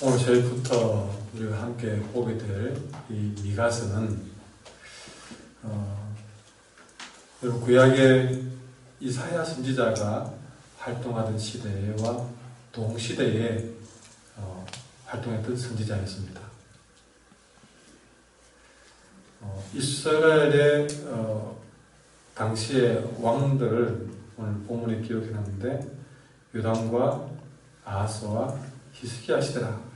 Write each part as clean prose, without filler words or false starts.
오늘 저희부터 우리가 함께 보게 될 이 미가서는 구약의 이사야 선지자가 활동하던 시대와 동시대에 활동했던 선지자였습니다. 이스라엘의 당시의 왕들을 오늘 본문에 기록해놨는데 요담과 아하스와 히스기야 시대라.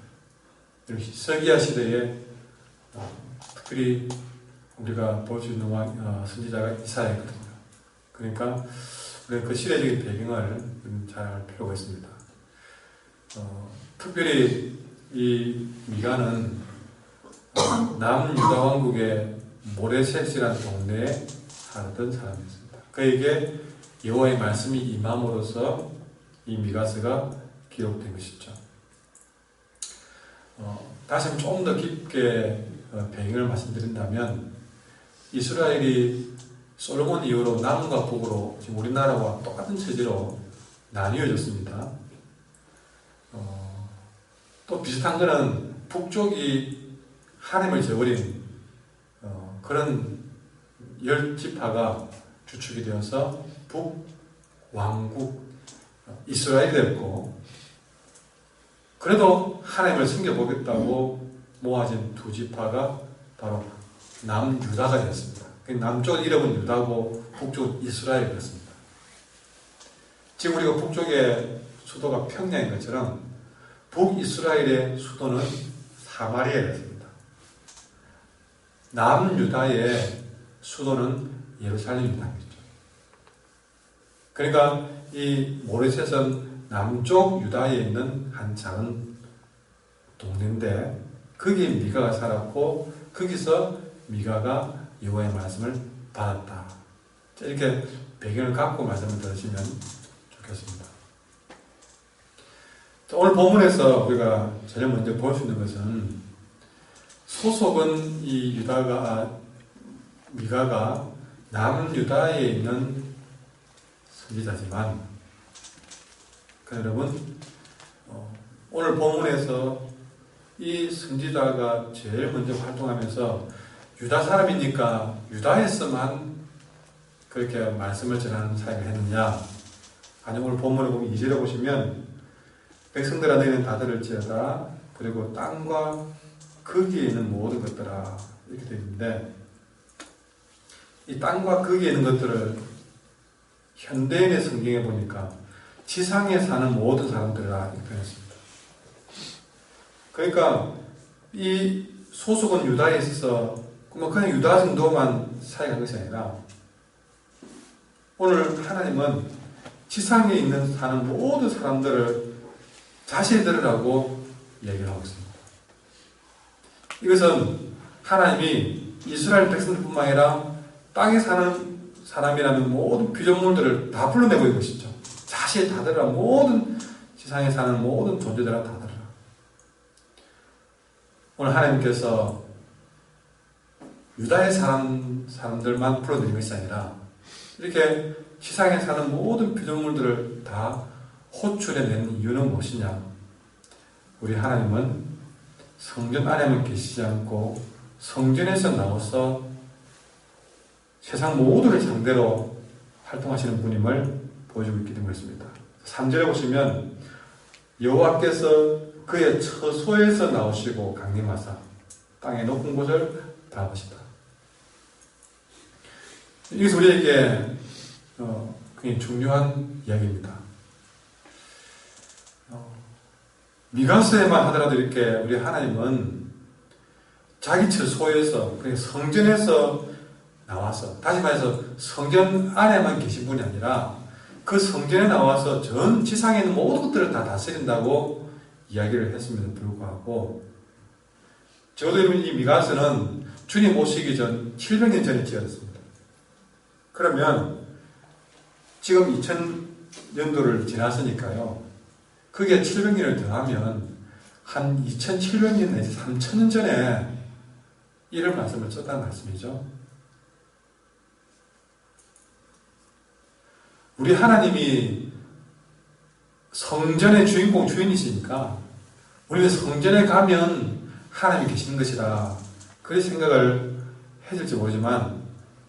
히스기야 시대에 특별히 우리가 볼 수 있는 선지자가 이사야거든요. 그러니까 우리가 그 시대적인 배경을 잘 알 필요가 있습니다. 특별히 이 미가는 남유다 왕국의 모레셋이라는 동네에 살았던 사람이었습니다. 그에게 여호와의 말씀이 임함으로써 이 미가서가 기록된 것이죠. 다시 한번 좀 더 깊게 배경을 말씀드린다면 이스라엘이 솔로몬 이후로 남과 북으로 지금 우리나라와 똑같은 체제로 나뉘어졌습니다. 또 비슷한 거는 북쪽이 하나님을 저버린 그런 10지파가 주축이 되어서 북왕국 이스라엘이 되었고, 그래도 하나님을 섬겨보겠다고 모아진 두 지파가 바로 남유다가 되었습니다. 남쪽 이름은 유다고 북쪽은 이스라엘이었습니다. 지금 우리가 북쪽의 수도가 평양인 것처럼 북이스라엘의 수도는 사마리아였습니다. 남유다의 수도는 예루살렘이었죠. 그러니까 이 모레셋은 남쪽 유다에 있는 한 작은 동네인데 거기에 미가가 살았고 거기서 미가가 여호와의 말씀을 받았다. 이렇게 배경을 갖고 말씀을 들으시면 좋겠습니다. 오늘 본문에서 우리가 제일 먼저 볼 수 있는 것은 소속은 이 미가가 남유다에 있는 선지자지만 여러분, 오늘 본문에서 이 선지자가 제일 먼저 활동하면서 유다 사람이니까 유다에서만 그렇게 말씀을 전하는 사역을 했느냐? 아니, 오늘 본문을 보면 2절에 보시면 백성들아 너희는 다 들을지어다 그리고 땅과 거기에 있는 모든 것들아 이렇게 되어 있는데, 이 땅과 거기에 있는 것들을 현대인의 성경에 보니까 지상에 사는 모든 사람들이라 이렇게 표현했습니다. 그러니까 이 소속은 유다에 있어서 그냥 유다 정도만 사역한 것이 아니라 오늘 하나님은 지상에 있는 사는 모든 사람들을 자세히 들으라고 얘기를 하고 있습니다. 이것은 하나님이 이스라엘 백성들뿐만 아니라 땅에 사는 사람이라는 모든 피조물들을 다 불러내고 있는 것이죠. 자세히 다 들으라. 모든 지상에 사는 모든 존재들아 다 들으라. 오늘 하나님께서 유다의 사람들만 불러들인 것이 아니라 이렇게 지상에 사는 모든 피조물들을 다 호출해낸 이유는 무엇이냐? 우리 하나님은 성전 안에만 계시지 않고 성전에서 나와서 세상 모두를 상대로 활동하시는 분임을 보여주고 있기 때문이었습니다. 3절에 보시면 여호와께서 그의 처소에서 나오시고 강림하사 땅의 높은 곳을 밟으시다. 이것은 우리에게 굉장히 중요한 이야기입니다. 미가서에만 하더라도 이렇게 우리 하나님은 자기 처소에서, 성전에서 나와서, 다시 말해서 성전 안에만 계신 분이 아니라 그 성전에 나와서 전 지상에 있는 모든 것들을 다 다스린다고 이야기를 했음에도 불구하고, 적어도 이 미가서는 주님 오시기 전 700년 전에 지어졌습니다. 그러면 지금 2000년도를 지났으니까요. 그게 700년을 더하면 한 2700년 내지 3000년 전에 이런 말씀을 썼다는 말씀이죠. 우리 하나님이 성전의 주인이시니까 우리는 성전에 가면 하나님이 계시는 것이다. 그런 생각을 해줄지 모르지만,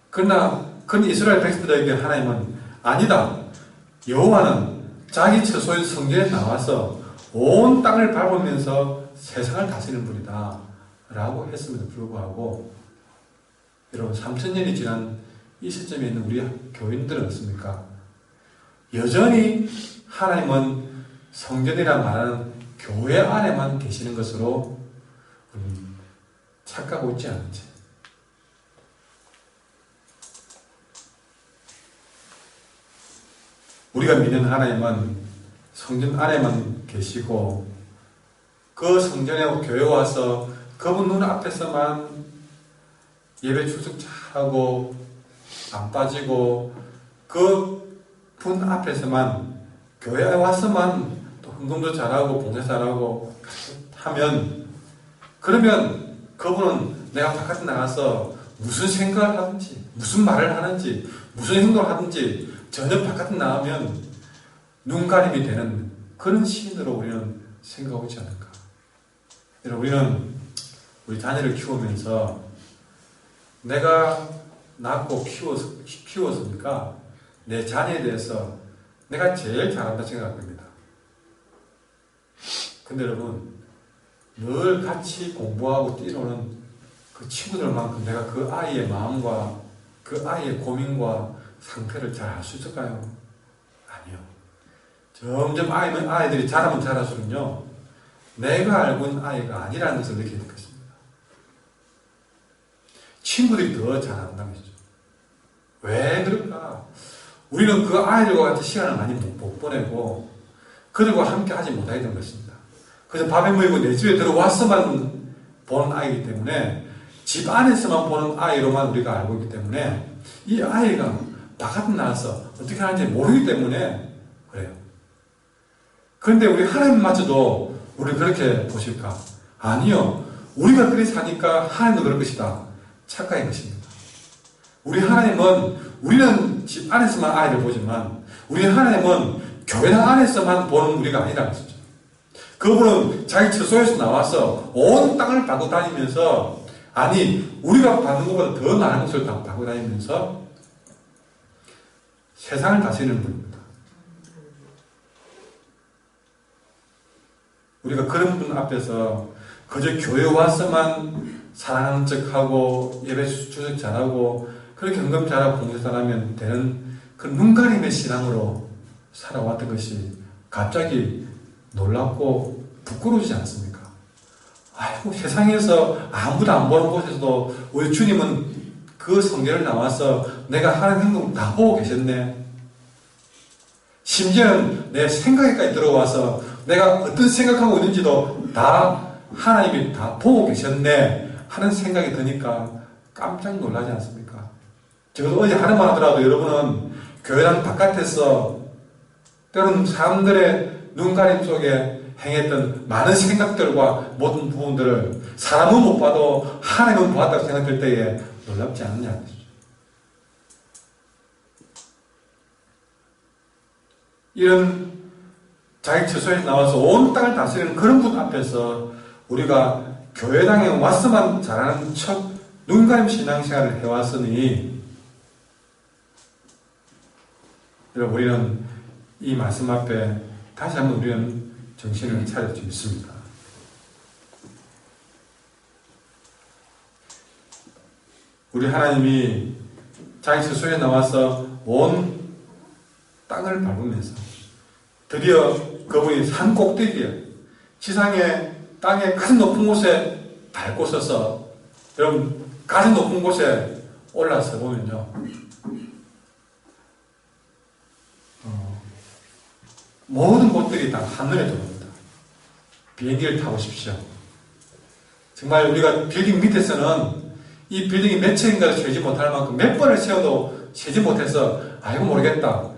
그러나 이스라엘 백성들에게 하나님은 아니다. 여호와는 자기 처소인 성전에 나와서 온 땅을 밟으면서 세상을 다스리는 분이다. 라고 했음에도 불구하고, 여러분 3000년이 지난 이 시점에 있는 우리 교인들은 어떻습니까? 여전히 하나님은 성전이라 말하는 교회 안에만 계시는 것으로 착각하고 있지 않은지. 우리가 믿는 하나님은 성전 안에만 계시고, 그 성전에 교회 와서 그분 눈 앞에서만 예배 출석 잘하고 안 빠지고, 그 분 앞에서만 교회에 와서만 또 헌금도 잘하고 봉사 잘하고 하면, 그러면 그분은 내가 바깥에 나가서 무슨 생각을 하든지 무슨 말을 하는지 무슨 행동을 하든지 전혀 바깥에 나가면 눈가림이 되는 그런 시인으로 우리는 생각하고 있지 않을까. 여러분, 우리는 우리 자녀를 키우면서 내가 낳고 키웠으니까 내 자녀에 대해서 내가 제일 잘한다 생각합니다. 근데 여러분, 늘 같이 공부하고 뛰노는 그 친구들만큼 내가 그 아이의 마음과 그 아이의 고민과 상태를 잘 알 수 있을까요? 아니요. 점점 아이들이 자라면 자랄수록요, 내가 알고 있는 아이가 아니라는 것을 느끼게 되겠습니다. 친구들이 더 잘 안다는 것이죠. 왜 그럴까? 우리는 그 아이들과 같이 시간을 많이 못 보내고 그들과 함께 하지 못하게 된 것입니다. 그래서 밥에 모이고 내 집에 들어와서만 보는 아이이기 때문에, 집 안에서만 보는 아이로만 우리가 알고 있기 때문에, 이 아이가 바깥에 나와서 어떻게 하는지 모르기 때문에 그래요. 그런데 우리 하나님마저도 우리를 그렇게 보실까? 아니요. 우리가 그렇게 사니까 하나님도 그럴 것이다. 착각인 것입니다. 우리 하나님은, 우리는 집 안에서만 아이를 보지만 우리 하나님은 교회 안에서만 보는 우리가 아니라는 것이죠. 그분은 자기 처소에서 나와서 온 땅을 밟고 다니면서, 아니 우리가 받는 것보다 더 많은 것을 다 밟고 다니면서 세상을 다스리는 분입니다. 우리가 그런 분 앞에서 그저 교회 와서만 사랑하는 척하고 예배 출석 잘하고 그렇게 헌금 잘하고 봉사 잘하면 되는 그 눈가림의 신앙으로 살아왔던 것이 갑자기 놀랍고 부끄러우지 않습니까? 아이고, 세상에서 아무도 안 보는 곳에서도 우리 주님은 그 성전을 나와서 내가 하는 행동 다 보고 계셨네. 심지어는 내 생각에까지 들어와서 내가 어떤 생각하고 있는지도 다 하나님이 다 보고 계셨네 하는 생각이 드니까 깜짝 놀라지 않습니까? 적어도 어제 하는 말 하더라도 여러분은 교회당 바깥에서 때로는 사람들의 눈가림 속에 행했던 많은 생각들과 모든 부분들을 사람은 못 봐도 하나님은 보았다고 생각될 때에 놀랍지 않느냐는 것이죠. 이런 자기 처소에 나와서 온 땅을 다스리는 그런 분 앞에서 우리가 교회당에 와서만 잘하는 척 눈가림 신앙생활을 해왔으니, 여러분, 우리는 이 말씀 앞에 다시 한번 우리는 정신을 차릴 수 있습니다. 우리 하나님이 자기 처소에 나와서 온 땅을 밟으면서 드디어 그분이 산 꼭대기에, 지상의 땅의 가장 높은 곳에 밟고 서서, 여러분 가장 높은 곳에 올라서 보면요, 모든 곳들이 다 하늘에 들어옵니다. 비행기를 타보십시오. 정말 우리가 빌딩 밑에서는 이 빌딩이 몇 층인가를 세지 못할 만큼 몇 번을 세워도 세지 못해서 아이고 모르겠다,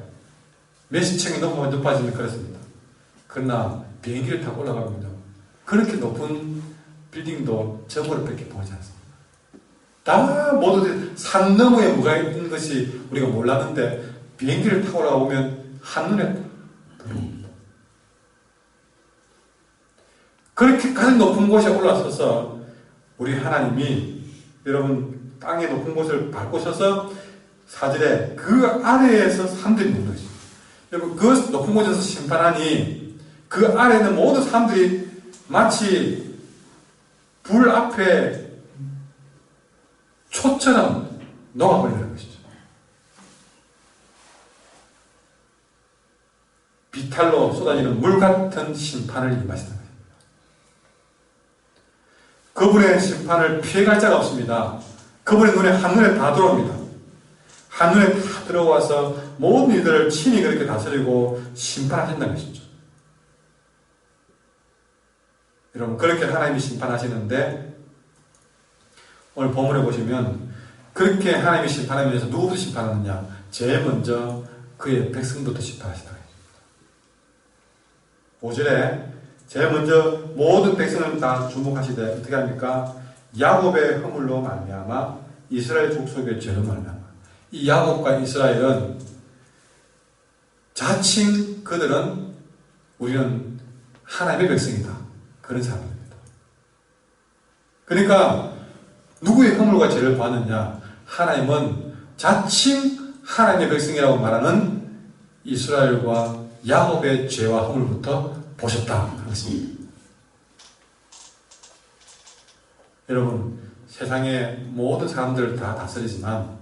몇십 층이 너무 높아지면 그렇습니다. 그러나 비행기를 타고 올라가면요, 그렇게 높은 빌딩도 저거를밖에 보지 않습니다. 다 모두 산 너머에 뭐가 있는 것이 우리가 몰랐는데 비행기를 타고 올라가보면 한눈에 들어옵니다. 그렇게 가장 높은 곳에 올라서서 우리 하나님이 여러분 땅의 높은 곳을 밟고 서서 4절에 그 아래에서 사람들이 있는 것이죠. 여러분 그 높은 곳에서 심판하니 그 아래에 있는 모든 사람들이 마치 불 앞에 초처럼 녹아버리는 것이죠. 비탈로 쏟아지는 물 같은 심판을 임하시는 거예요. 그분의 심판을 피해갈 자가 없습니다. 그분의 눈에 한눈에 다 들어옵니다. 한눈에 다 들어와서 모든 이들을 친히 그렇게 다스리고 심판하신다는 것이죠. 여러분 그렇게 하나님이 심판하시는데 오늘 본문에 보시면 그렇게 하나님이 심판하면서 누구부터 심판하느냐? 제일 먼저 그의 백성부터 심판하시다. 5절에 제일 먼저 모든 백성을 다 주목하시되 어떻게 합니까? 야곱의 허물로 말미암아 이스라엘 족속의 죄로 말미암아. 이 야곱과 이스라엘은 자칭 그들은 우리는 하나님의 백성이다. 그런 사람입니다. 그러니까 누구의 허물과 죄를 보았느냐? 하나님은 자칭 하나님의 백성이라고 말하는 이스라엘과 야곱의 죄와 허물부터 보셨다. 그렇습니다. 여러분 세상의 모든 사람들을 다 다스리지만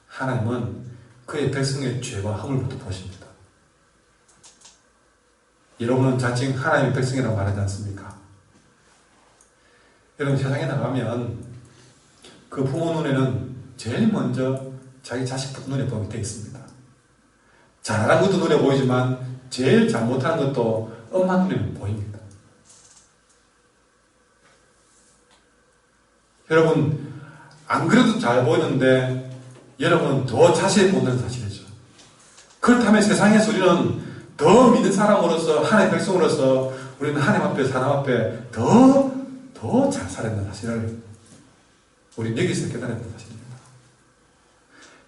하나님은 그의 백성의 죄와 허물부터 보십니다. 여러분은 자칭 하나님의 백성이라고 말하지 않습니까? 여러분 세상에 나가면 그 부모 눈에는 제일 먼저 자기 자식부터 눈에 보게 되어 있습니다. 잘하는 것도 눈에 보이지만 제일 잘못하는 것도 엄마 눈에는 보입니다. 여러분 안 그래도 잘 보이는데 여러분은 더 자세히 본다는 사실이죠. 그렇다면 세상에서 우리는 더 믿는 사람으로서 하나님의 백성으로서 우리는 하나님 앞에 사람 앞에 더 잘 살아야 된다는 사실을 우리는 여기서 깨달아야 된다는 사실입니다.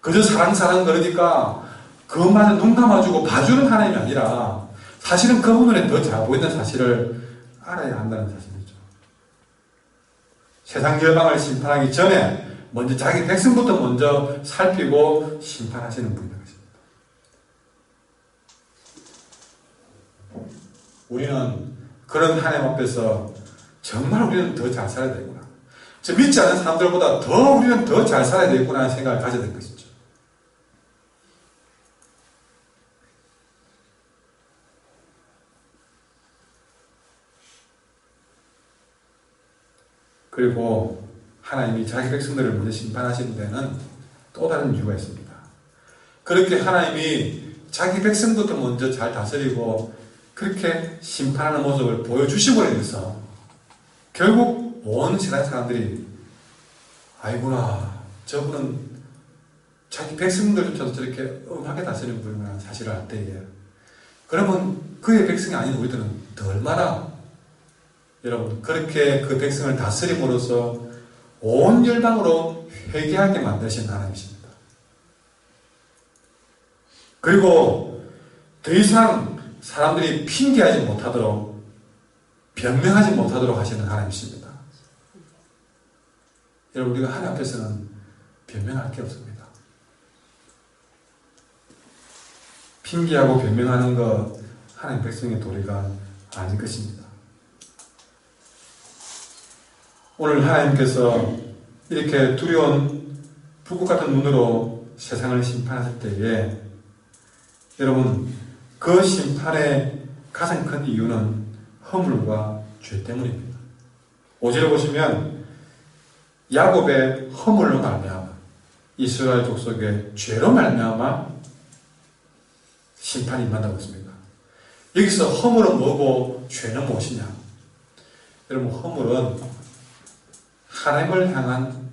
그저 사랑 그러니까 그것만을 눈 감아주고 봐주는 하나님이 아니라 사실은 그분 눈에 더 잘 보인다는 사실을 알아야 한다는 사실이죠. 세상 열방을 심판하기 전에 먼저 자기 백성부터 먼저 살피고 심판하시는 분이라는 것입니다. 우리는 그런 하나님 앞에서 정말 우리는 더 잘 살아야 되구나. 저 믿지 않는 사람들보다 더 우리는 더 잘 살아야 되겠구나 하는 생각을 가져야 될 것이죠. 그리고 하나님이 자기 백성들을 먼저 심판하시는 데는 또 다른 이유가 있습니다. 그렇게 하나님이 자기 백성부터 먼저 잘 다스리고 그렇게 심판하는 모습을 보여주시고 해서 결국 온 세상 사람들이 아이구나 저분은 자기 백성들조차도 저렇게 엄하게 다스리는 분이라는 사실을 알 때에 그러면 그의 백성이 아닌 우리들은 더 얼마나 여러분 그렇게 그 백성을 다스림으로써 온 열방으로 회개하게 만드신 하나님이십니다. 그리고 더 이상 사람들이 핑계하지 못하도록 변명하지 못하도록 하시는 하나님이십니다. 여러분 우리가 하나님 앞에서는 변명할 게 없습니다. 핑계하고 변명하는 것 하나님 백성의 도리가 아닌 것입니다. 오늘 하나님께서 이렇게 두려운 불꽃 같은 눈으로 세상을 심판하실 때에 여러분 그 심판의 가장 큰 이유는 허물과 죄 때문입니다. 5절에 보시면 야곱의 허물로 말미암아 이스라엘 족속의 죄로 말미암아 심판이 임한다고 했습니다. 여기서 허물은 뭐고 죄는 무엇이냐? 여러분 허물은 하나님을 향한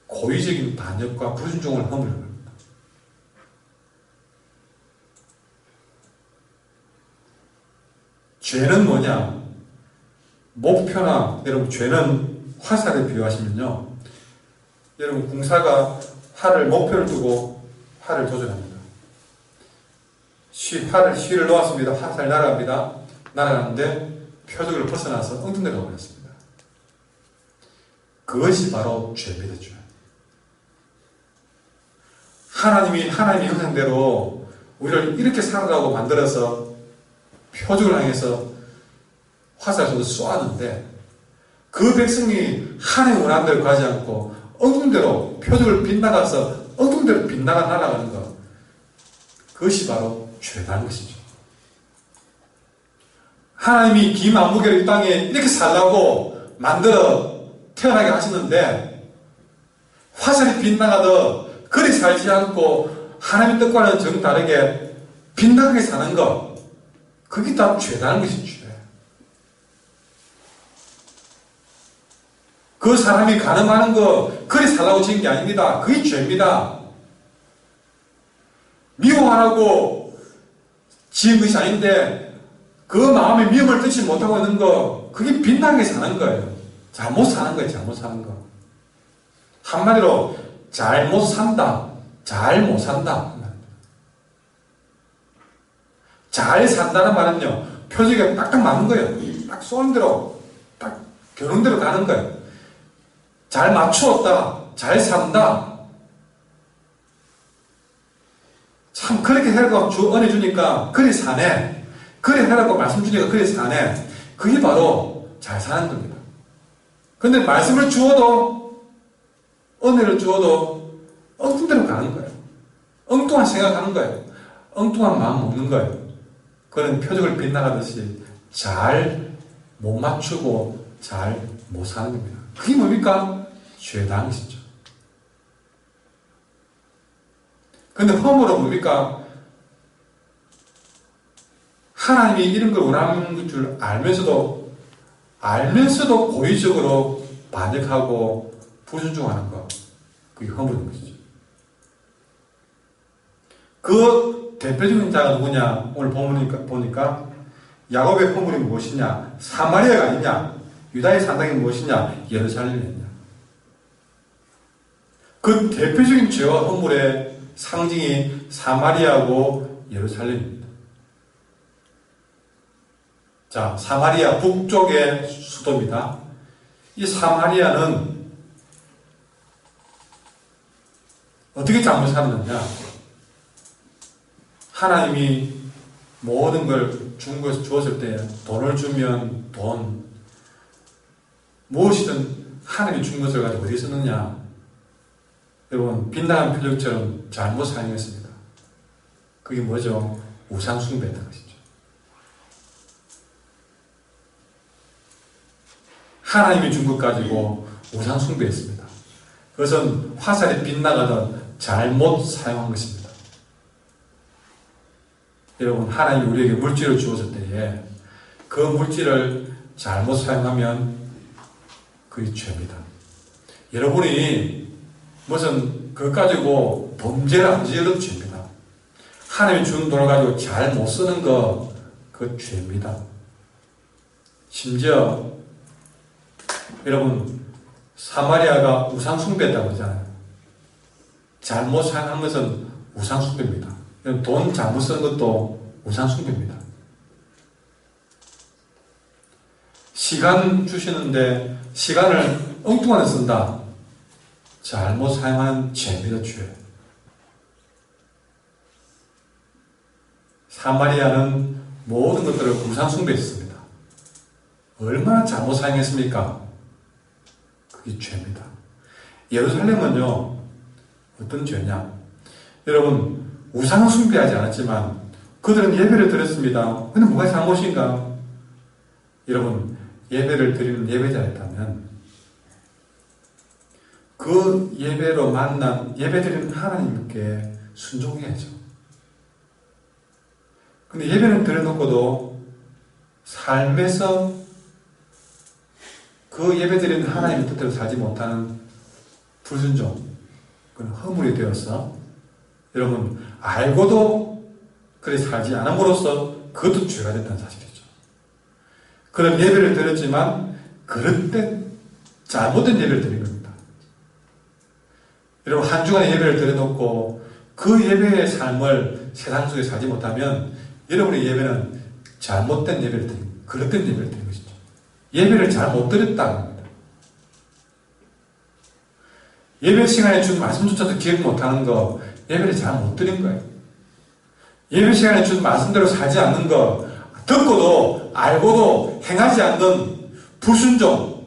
고의적인 반역과 불순종을 허물이라고 합니다. 죄는 뭐냐? 목표나 여러분 죄는 화살에 비유하시면요. 여러분 궁사가 활을 목표를 두고 활을 조절합니다. 활을 쉬를 놓았습니다. 화살이 날아갑니다. 날아가는데 표적을 벗어나서 엉뚱대로 가버렸습니다. 그것이 바로 죄입니다. 죄. 하나님의 형상대로 우리를 이렇게 살아가고 만들어서 표적을 향해서 화살을 쏘았는데 그 백성이 하나님의 원하는 대로 가지 않고 엉뚱대로 표적을 빗나가서 엉뚱대로 빗나가 날아가는 것, 그것이 바로 죄라는 것이죠. 하나님이 기만무계를 이 땅에 이렇게 살라고 만들어 태어나게 하시는데 화살이 빗나가도 그리 살지 않고 하나님의 뜻과는 정다르게 빗나가게 사는 것, 그게 다 죄라는 것이죠. 그 사람이 가늠하는 거 그리 살라고 지은 게 아닙니다. 그게 죄입니다. 미워하라고 지은 것이 아닌데 그 마음의 미움을 뜻이 못하고 있는 거, 그게 빗나게 사는 거예요. 잘못 사는 거예요. 잘못 사는 거. 한마디로 잘못 산다, 잘 못 산다. 잘 산다는 말은요, 표적에 딱딱 맞는 거예요. 딱 쏘는 대로, 딱 겨눈 대로 가는 거예요. 잘 맞추었다, 잘 산다. 참 그렇게 해라고 은혜 주니까 그리 사네, 그리 해라고 말씀 주니까 그리 사네. 그게 바로 잘 사는 겁니다. 근데 말씀을 주어도, 은혜를 주어도 엉뚱대로 가는 거예요. 엉뚱한 생각하는 거예요. 엉뚱한 마음 먹는 거예요. 그런 표적을 빗나가듯이 잘 못 맞추고 잘 못 사는 겁니다. 그게 뭡니까? 죄다는 것이죠. 근데 허물은 뭡니까? 하나님이 이런 걸 원하는 줄 알면서도 고의적으로 반역하고 불순종하는 것, 그게 허물인 것이죠. 그 대표적인 자가 누구냐? 오늘 보니까 야곱의 허물이 무엇이냐? 사마리아가 아니냐? 유다의 산당이 무엇이냐? 예루살렘이냐? 그 대표적인 죄와 허물의 상징이 사마리아고 예루살렘입니다. 자, 사마리아 북쪽의 수도입니다. 이 사마리아는 어떻게 잘못 살았느냐? 하나님이 모든 걸 주었을 때 돈을 주면 돈, 무엇이든 하나님이 준 것을 가지고 어디 쓰느냐? 여러분, 빗나간 표적처럼 잘못 사용했습니다. 그게 뭐죠? 우상숭배였던 것이죠. 하나님이 준 것 가지고 우상숭배했습니다. 그것은 화살이 빗나가던 잘못 사용한 것입니다. 여러분, 하나님이 우리에게 물질을 주었을 때에 그 물질을 잘못 사용하면 그게 죄입니다. 여러분이 무슨 그것 가지고 범죄를 안 지어도 죄입니다. 하나님이 준 돈을 가지고 잘 못 쓰는 거, 그 죄입니다. 심지어 여러분, 사마리아가 우상숭배했다고 하잖아요. 잘못 사용한 것은 우상숭배입니다. 돈 잘못 쓰는 것도 우상숭배입니다. 시간 주시는데 시간을 엉뚱한 데 쓴다. 잘못 사용한 죄입니다. 죄. 사마리아는 모든 것들을 우상숭배했습니다. 얼마나 잘못 사용했습니까? 그게 죄입니다. 예루살렘은요, 어떤 죄냐? 여러분, 우상은 숭배하지 않았지만 그들은 예배를 드렸습니다. 근데 뭐가 잘못인가? 여러분, 예배를 드리는 예배자였다면 그 예배로 만난 예배 드리는 하나님께 순종해야죠. 근데 예배는 드려놓고도 삶에서 그 예배 드리는 하나님의 뜻대로 살지 못하는 불순종, 그건 허물이 되어서 여러분, 알고도 그렇게 살지 않음으로써 그것도 죄가 됐다는 사실이죠. 그런 예배를 드렸지만 그럴 때 잘못된 예배를 드린 겁니다. 여러분, 한 주간의 예배를 드려놓고 그 예배의 삶을 세상 속에 살지 못하면 여러분의 예배는 잘못된 예배를 드린, 그릇된 예배를 드린 것입니다. 예배를 잘 못 드렸다는 겁니다. 예배 시간에 준 말씀조차도 기억 못하는 거, 예배를 잘 못 드린 거예요. 예배 시간에 준 말씀대로 살지 않는 거, 듣고도 알고도 행하지 않는 불순종.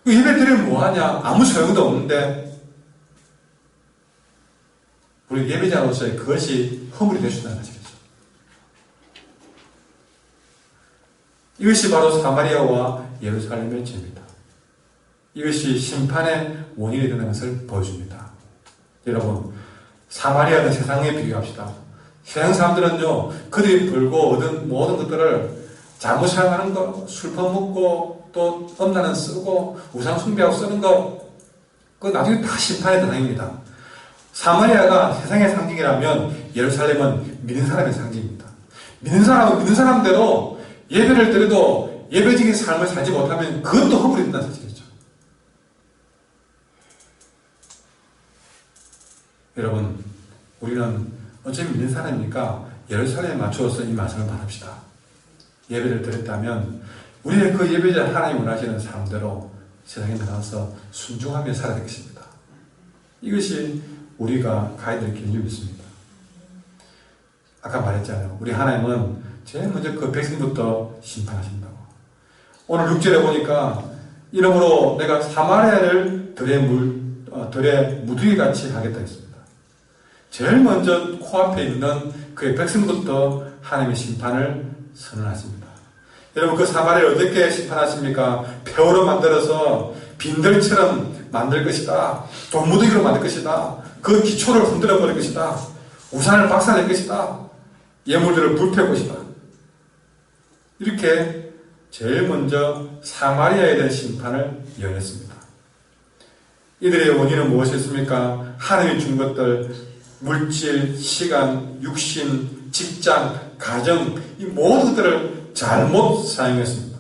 예배 드리면 뭐하냐? 아무 소용도 없는데 우리 예배자로서의 그것이 허물이 되신다는 것이겠죠. 이것이 바로 사마리아와 예루살렘의 죄입니다. 이것이 심판의 원인이 되는 것을 보여줍니다. 여러분, 사마리아는 세상에 비교합시다. 세상 사람들은요, 그들이 벌고 얻은 모든 것들을 잘못 사용하는 거, 술 퍼먹고 또 엄나는 쓰고 우상 숭배하고 쓰는 거, 그거 나중에 다 심판의 대상입니다. 사마리아가 세상의 상징이라면 예루살렘은 믿는 사람의 상징입니다. 믿는 사람은 믿는 사람대로 예배를 드려도 예배적인 삶을 살지 못하면 그것도 허물이 된다는 사실이죠. 여러분, 우리는 어차피 믿는 사람이니까 예루살렘에 맞추어서 이 말씀을 받읍시다. 예배를 드렸다면 우리의 그 예배자 하나님 원하시는 사람대로 세상에 나가서 순종하며 살아야 되겠습니다. 이것이 우리가 가야 될 길을 믿습니다. 아까 말했잖아요. 우리 하나님은 제일 먼저 그 백성부터 심판하신다고. 오늘 6절에 보니까 이러므로 내가 사마리아를 들의 무더기같이 하겠다 했습니다. 제일 먼저 코앞에 있는 그의 백성부터 하나님의 심판을 선언하십니다. 여러분, 그 사마리아를 어떻게 심판하십니까? 폐허로 만들어서 빈들처럼 만들 것이다. 돌무더기로 만들 것이다. 그 기초를 흔들어 버릴 것이다. 우산을 박살낼 것이다. 예물들을 불태울 것이다. 이렇게 제일 먼저 사마리아에 대한 심판을 예언했습니다. 이들의 원인은 무엇이었습니까? 하나님이 준 것들, 물질, 시간, 육신, 직장, 가정, 이 모든 것들을 잘못 사용했습니다.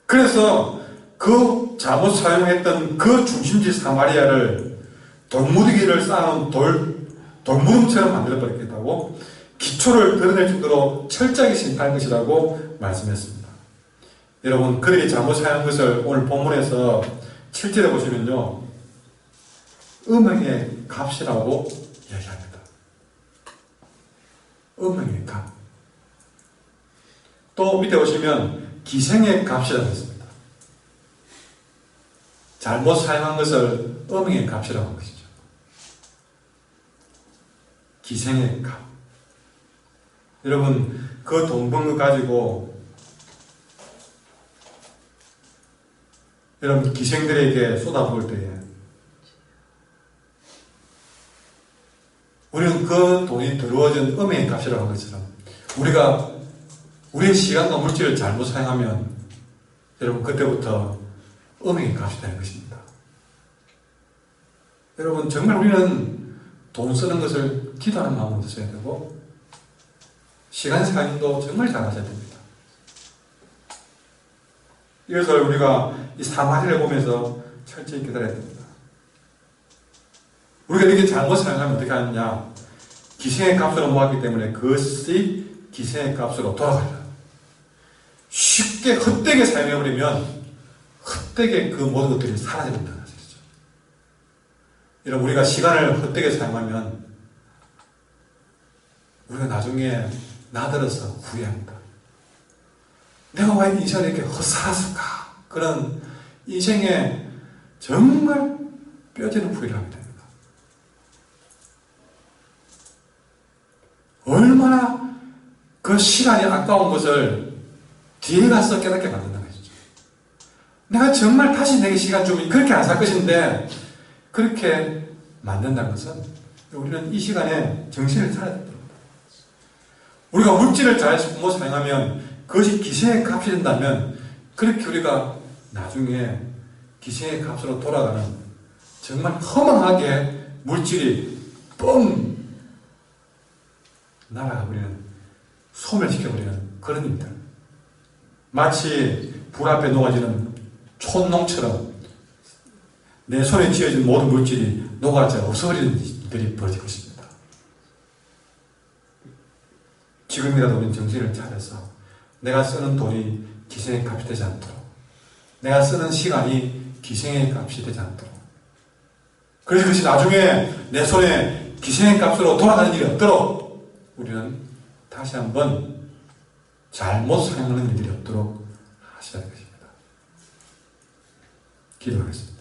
그래서 그 잘못 사용했던 그 중심지 사마리아를 돌무더기를 쌓아놓은 돌무덤처럼 만들어버리겠다고 기초를 드러낼 정도로 철저하게 심판할 것이라고 말씀했습니다. 여러분, 그들이 잘못 사용한 것을 오늘 본문에서 7절에 보시면요, 음행의 값이라고 이야기합니다. 음행의 값. 또 밑에 보시면 기생의 값이라고 했습니다. 잘못 사용한 것을 음행의 값이라고 한 것이죠. 기생의 값. 여러분, 그 돈 번 거 가지고 여러분 기생들에게 쏟아부을 때에 우리는 그 돈이 들어와진 음행의 값이라고 한 것처럼 우리가 우리의 시간과 물질을 잘못 사용하면 여러분 그때부터 음행의 값이 되는 것입니다. 여러분, 정말 우리는 돈 쓰는 것을 기도하는 마음으로 써야 되고 시간 사용도 정말 잘하셔야 됩니다. 이것을 우리가 이 사마리아를 보면서 철저히 깨달아야 됩니다. 우리가 이렇게 잘못 사용하면 어떻게 하느냐? 기생의 값으로 모았기 때문에 그것이 기생의 값으로 돌아가요. 쉽게 헛되게 사용해버리면 헛되게 그 모든 것들이 사라져버린다는 사실이죠. 여러분, 우리가 시간을 헛되게 사용하면 우리가 나중에 나들어서 후회합니다. 내가 왜 인생을 이렇게 헛살았을까? 그런 인생에 정말 뼈저리는 후회를 하게 됩니다. 얼마나 그 시간이 아까운 것을 뒤에 가서 깨닫게 만든다는 것이죠. 내가 정말 다시 내게 시간 주면 그렇게 안 살 것인데 그렇게 만든다는 것은 우리는 이 시간에 정신을 차려야 됩니다. 우리가 물질을 잘못 사용하면 그것이 기생의 값이 된다면 그렇게 우리가 나중에 기생의 값으로 돌아가는 정말 허망하게 물질이 뻥 날아가버리는, 소멸시켜버리는 그런 일들. 마치 불 앞에 녹아지는 촌농처럼 내 손에 쥐어진 모든 물질이 녹아져 없어버리는 일들이 벌어질 것입니다. 지금이라도 우리는 정신을 차려서 내가 쓰는 돈이 기생의 값이 되지 않도록, 내가 쓰는 시간이 기생의 값이 되지 않도록, 그래서 그것이 나중에 내 손에 기생의 값으로 돌아가는 일이 없도록 우리는 다시 한번 잘못 사용하는 일이 없도록 하셔야 되겠습니다. 기도하겠습니다.